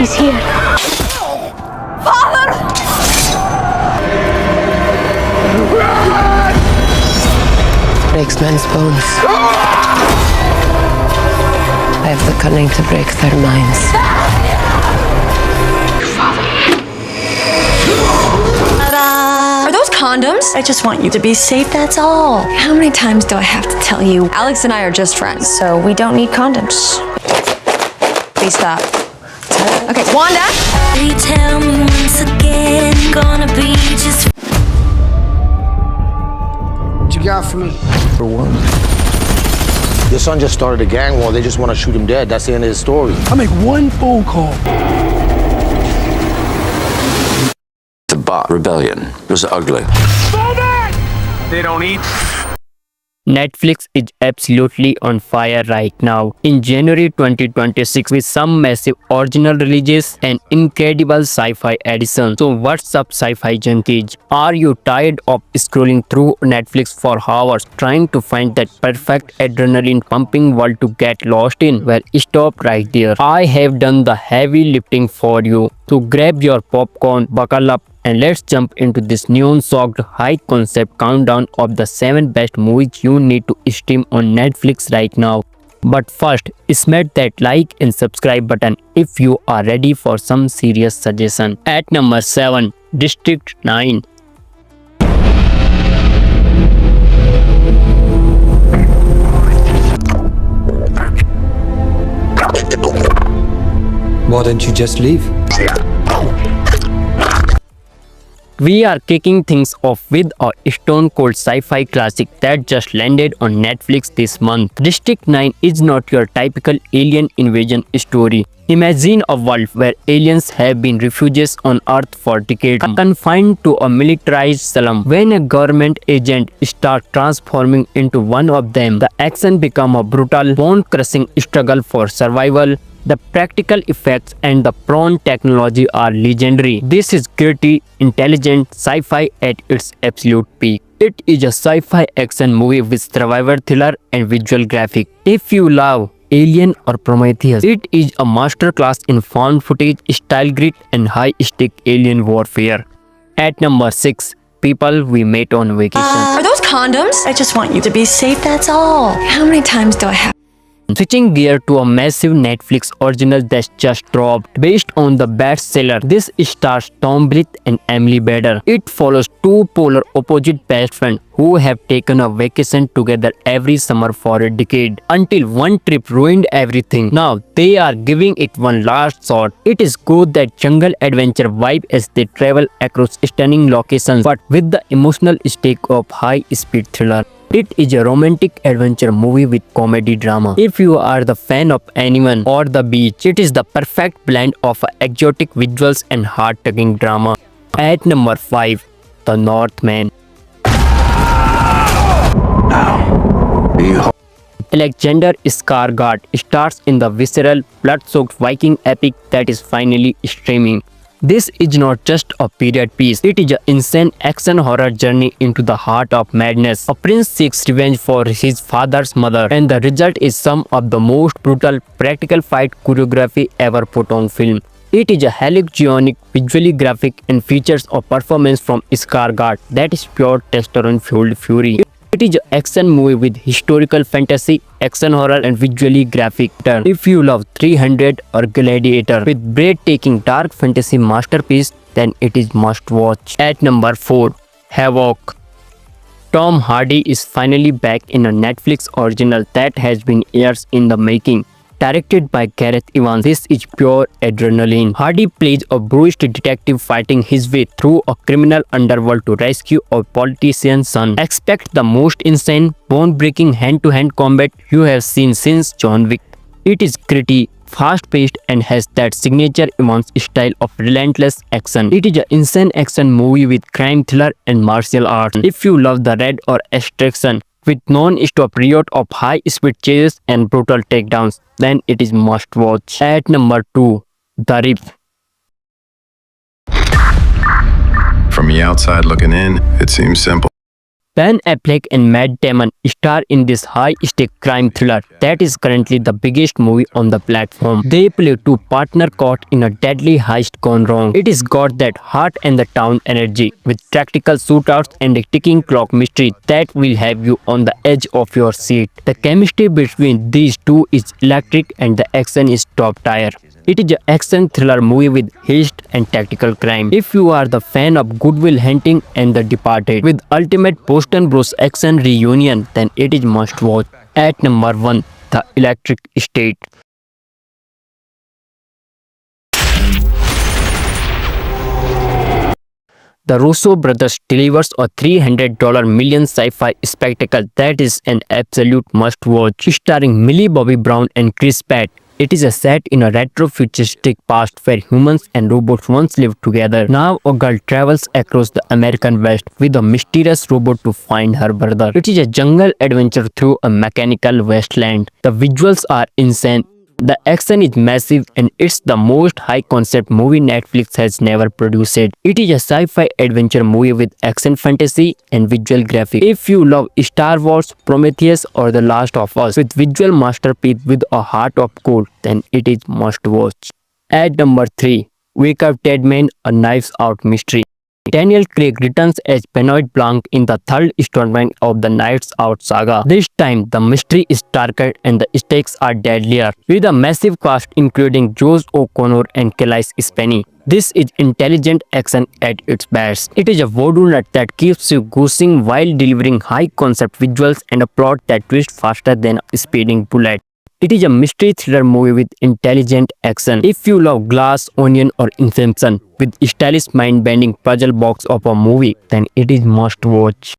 He's here. Father! Breaks men's bones. I have the cunning to break their minds. Are those condoms? I just want you to be safe, that's all. How many times do I have to tell you? Alex and I are just friends, so we don't need condoms. Please stop. Okay, Wanda? You tell me once again, gonna be just. What you got for me? For one. Your son just started a gang war. They just want to shoot him dead. That's the end of his story. I make one phone call. The Bot Rebellion. It was ugly. They don't eat. Netflix is absolutely on fire right now. In January 2026 with some massive original releases and incredible sci-fi editions. So what's up sci-fi junkies? Are you tired of scrolling through Netflix for hours trying to find that perfect adrenaline pumping world to get lost in? Well, stop right there. I have done the heavy lifting for you. So grab your popcorn, buckle up, and let's jump into this neon-soaked high-concept countdown of the 7 best movies you need to stream on Netflix right now. But first, smash that like and subscribe button if you are ready for some serious suggestion. At number 7, District 9. Why don't you just leave? We are kicking things off with a stone cold sci-fi classic that just landed on Netflix this month. District 9 is not your typical alien invasion story. Imagine a world where aliens have been refugees on Earth for decades, confined to a militarized slum. When a government agent starts transforming into one of them, the action becomes a brutal, bone-crushing struggle for survival. The practical effects and the prawn technology are legendary. This is gritty, intelligent sci-fi at its absolute peak. It is a sci-fi action movie with survivor thriller and visual graphic. If you love Alien or Prometheus, it is a masterclass in found footage, style grit and high-stake alien warfare. At number 6, People We Met on Vacation. Are those condoms? I just want you to be safe, that's all. How many times do I have? Switching gear to a massive Netflix original that just dropped. Based on the bestseller, this stars Tom Blyth and Emily Bader. It follows two polar opposite best friends who have taken a vacation together every summer for a decade, until one trip ruined everything. Now they are giving it one last shot. It is good that jungle adventure vibe as they travel across stunning locations, but with the emotional stake of high-speed thriller. It is a romantic adventure movie with comedy drama. If you are the fan of anyone or the beach, it is the perfect blend of exotic visuals and heart-tugging drama. At number 5, The Northman. Alexander Skarsgård stars in the visceral, blood-soaked Viking epic that is finally streaming. This is not just a period piece, it is an insane action horror journey into the heart of madness. A prince seeks revenge for his father's murder, and the result is some of the most brutal practical fight choreography ever put on film. It is a hallucinogenic, visually graphic, and features a performance from Skarsgård that is pure testosterone-fueled fury. It is an action movie with historical fantasy, action horror and visually graphic. If you love 300 or Gladiator with breathtaking dark fantasy masterpiece, then it is must watch. At number 4, Havoc. Tom Hardy is finally back in a Netflix original that has been years in the making. Directed by Gareth Evans, this is pure adrenaline. Hardy plays a bruised detective fighting his way through a criminal underworld to rescue a politician's son. Expect the most insane, bone-breaking hand-to-hand combat you have seen since John Wick. It is gritty, fast-paced and has that signature Evans style of relentless action. It is an insane action movie with crime thriller and martial arts. If you love the red or extraction, with non-stop riot of high-speed chases and brutal takedowns, then it is must watch. At number 2, The Rip. From the outside looking in, it seems simple. Ben Affleck and Matt Damon star in this high-stake crime thriller that is currently the biggest movie on the platform. They play two partners caught in a deadly heist gone wrong. It is got that heart and the town energy with tactical shootouts and a ticking clock mystery that will have you on the edge of your seat. The chemistry between these two is electric and the action is top tier. It is an action thriller movie with heist and tactical crime. If you are the fan of Good Will Hunting and The Departed with ultimate Boston Bros action reunion, then it is must watch. At number 1, The Electric State. The Russo brothers delivers a $300 million sci-fi spectacle that is an absolute must-watch. Starring Millie Bobby Brown and Chris Pratt, it is set in a retro-futuristic past where humans and robots once lived together. Now a girl travels across the American West with a mysterious robot to find her brother. It is a jungle adventure through a mechanical wasteland. The visuals are insane. The action is massive and it's the most high-concept movie Netflix has never produced. It is a sci-fi adventure movie with action fantasy and visual graphics. If you love Star Wars, Prometheus or The Last of Us with visual masterpiece with a heart of gold, then it is must watch. At number 3, Wake Up Dead Man, a Knives Out mystery. Daniel Craig returns as Benoit Blanc in the third installment of the Knives Out saga. This time, the mystery is darker and the stakes are deadlier, with a massive cast including Josh O'Connor and Calais Spany. This is intelligent action at its best. It is a voodoo nut that keeps you goosing while delivering high-concept visuals and a plot that twists faster than a speeding bullet. It is a mystery thriller movie with intelligent action. If you love Glass, Onion or Inception with stylish mind-bending puzzle box of a movie, then it is must watch.